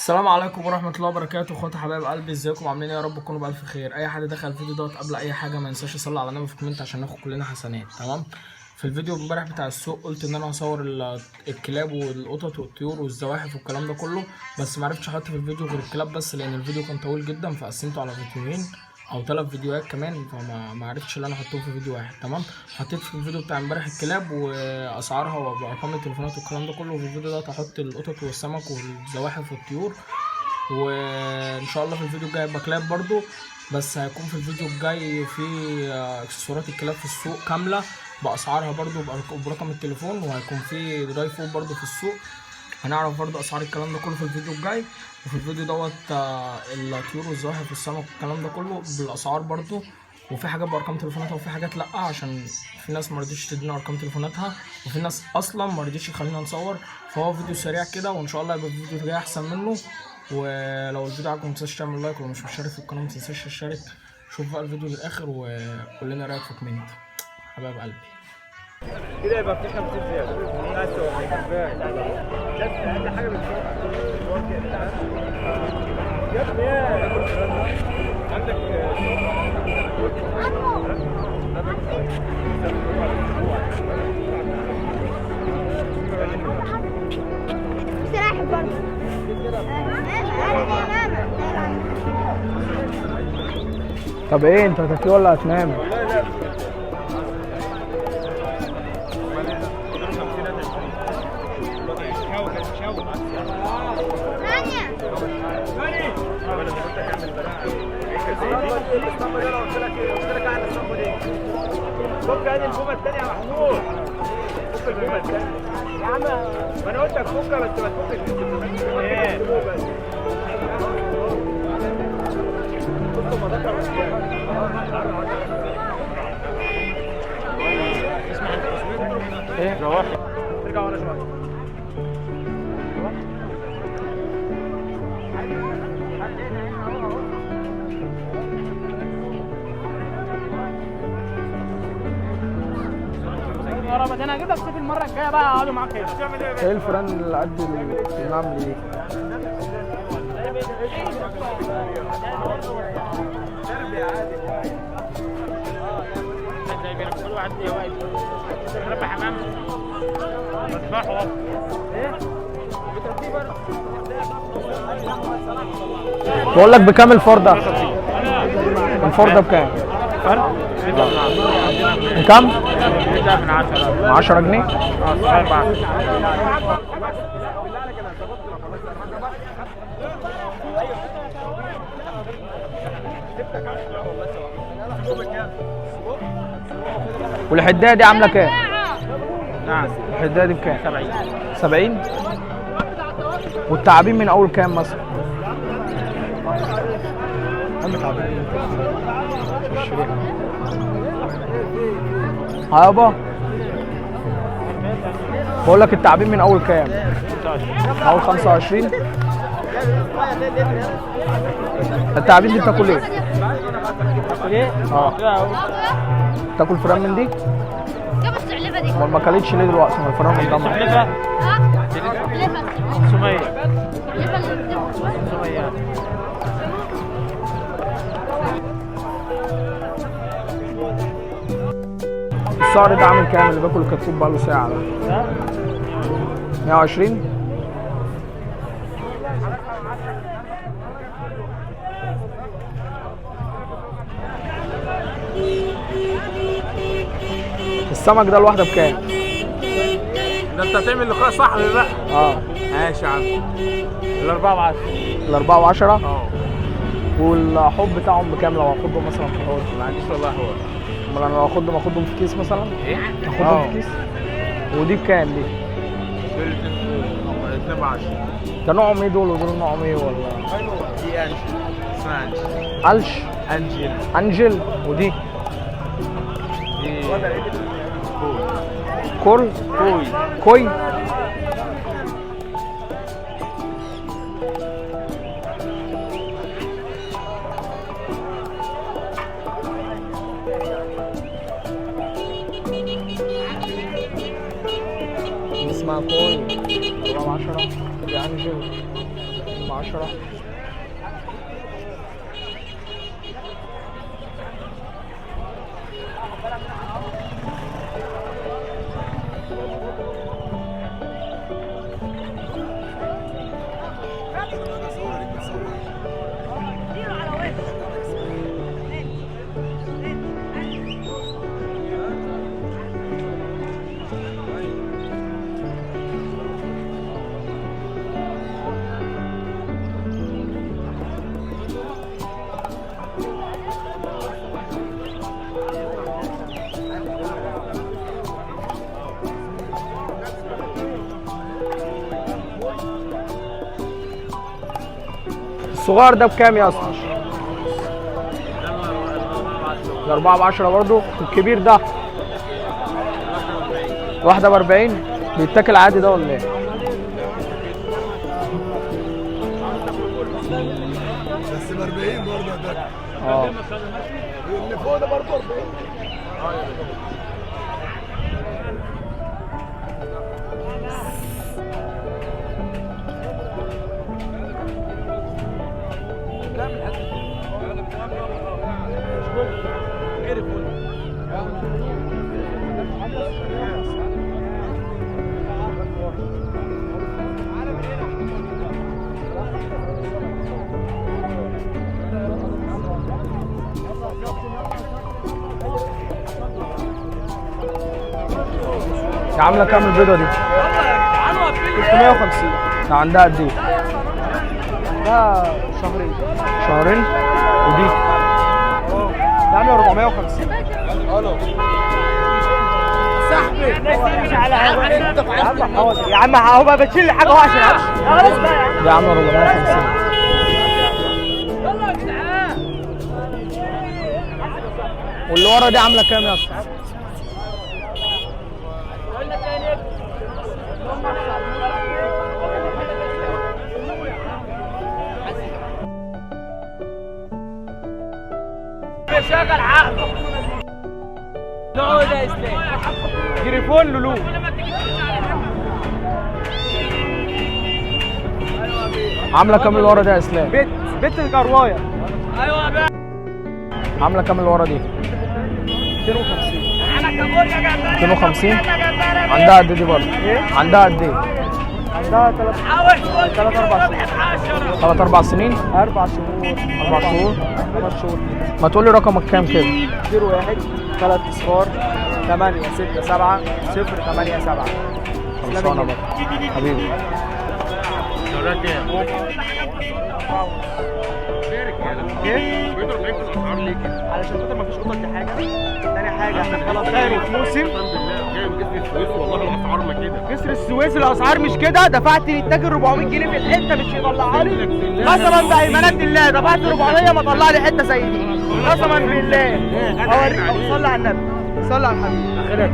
السلام عليكم ورحمة الله وبركاته. اخواتي حبايب قلبي، ازيكم عاملين ايه؟ يا رب تكونوا بألف خير. اي حد دخل الفيديو دوت قبل اي حاجة ما ينساش يصلي على النبي في كومنت عشان ناخد كلنا حسنات. تمام. في الفيديو امبارح بتاع السوق قلت ان انا هصور الكلاب والقطط والطيور والزواحف والكلام ده كله، بس معرفتش احط في الفيديو غير الكلاب بس لان الفيديو كان طويل جدا، فقسمته على فيديوهين او 3 فيديوهات كمان، فما عرفتش ان انا احطهم في فيديو واحد. تمام. حطيت في الفيديو بتاع امبارح الكلاب واسعارها وارقام التليفونات والكلام ده كله، وفي الفيديو ده هحط القطط والسمك والزواحف والطيور، وان شاء الله في الفيديو الجاي هيبقى كلاب برضو، بس هيكون في الفيديو الجاي في اكسسوارات الكلاب في السوق كامله باسعارها برضو برقم التليفون، وهيكون في دراي فود برضو في السوق، هنعرف برضو اسعار الكلام ده كله في الفيديو الجاي. وفي الفيديو دوت الطيور والزواحف والسمك والكلام ده كله بالاسعار برضو، وفي حاجات بارقام تليفوناتها وفي حاجات لا، عشان في ناس مرضتش تدينا ارقام تليفوناتها وفي ناس اصلا مرضتش تخلينا نصور، فهو فيديو سريع كده وان شاء الله يبقى الفيديو جاي احسن منه. ولو الفيديو عجبكم متنساش تعمل لايك، ولو مش مشترك في القناه متنساش تشترك. شوف بقى الفيديو للاخر وقول لنا رايك في كومنت حبايب قلبي. كده يبقى في 50 زياده بس هو كفايه. بس اقل حاجه يا ابني عندك استراحة برضه. طب ايه انت هتاكل ولا هتنام؟ فك هذه البومه الثانيه يا محمود. فك البومه الثانيه يا عم. ما انا قلت لك فكها بس ما تفكش. ايه ايه روح ارجع ورا شويه. انا هجيب لك صيف المره الجايه بقى اقعدوا معاك هنا. ايه الفرن اللي قد النمل دي؟ كل واحد ربع حمام مذبحه بقول لك بكام الفار ده؟ الفار ده بكام؟ فرق بكام؟ من 10 10 جنيه؟ صحيح بقى. والحدايه دي عامله كام؟ نعم الحدايه دي بكام؟ 70. 70؟ والتعابين من اول كام مثلا؟ ها يابا، بقول لك التعابين من اول كام؟ من اول 25. التعابين دي بتاكل ايه؟ ايه؟ تاكل فراخ من دي؟ جاب السعلبة دي. امال ما اكلتش ليه دلوقتي؟ ما الفراخ قدامها. سلفة سمية 500. الصقر ده عامل كام اللي باكل الكتكوت بقاله ساعة ده؟ 120؟ السمك ده الواحدة بكام؟ ده انت هتعمل لقاء صاحبي بقى. ماشي يا عم. الأربعة ب10. الأربعة و10؟ اه. والحوض بتاعهم بكام لو هاخدهم مثلا في الحوض؟ ما عنديش والله حوار. امال انا لو اخدهم في كيس مثلا؟ ايه؟ اخدهم في كيس؟ ودي بكام دي؟ دول 2 ب 10. ده نوعهم ايه دول ودول نوعهم ايه ولا؟ دي انجل اسمها انجل. قلش؟ انجل. انجل. ودي؟ دي كل؟ كوي. كوي؟ اسمها كوي رقم 10 دي انجل كام؟ 10. الصغير ده بكام يا اسطى؟ ال 4 ب 10 برضه. الكبير ده واحدة ب 40. بيتاكل عادي ده ولا ايه؟ بس ب 40 برضه ده. اللي فوق ده برضه 40. دي عاملة كام البيضة دي؟ 350. ده عندها قد ايه؟ ده شهرين. شهرين؟ ودي؟ ده عامله 450. صاحبي مش على هوا. يا عم هو بقى بتشيل لي حاجه اهو عشان امشي. خلاص بقى. دي عاملة 450. يلا يا جدعان. واللي ورا دي عاملة كام يا اسطى؟ شغل عقله. نقعد يا اسلام. جريفون لولو. عاملة كام اللي ورا دي يا اسلام؟ بيت الجروايه. ايوه بقى. عاملة كام اللي ورا دي؟ 250. انا كابور يا جماعه. 250. عندها قد دي برضه؟ عندها قد ايه؟ عندها 3 4 سنين. 3 4 سنين؟ 4 شهور. 4 شهور. 5 شهور. ما تقول لي رقمك كام كده؟ 01 3 اصفار 8 6 7 0 8 7. خلصانة بقى حبيبي. ايه؟ علشان خاطر مفيش قطط دي حاجه. تاني حاجه احنا خلاص داخلين في موسم. جسر السويس الاسعار مش كده. دفعت للتاجر 400 جنيه في الحته مش يطلعها لي. قسما بايمانات الله دفعت 400 ما طلع لي حته زي دي. قسما بالله. اوريك. صلي على النبي. صلي على الحبيب.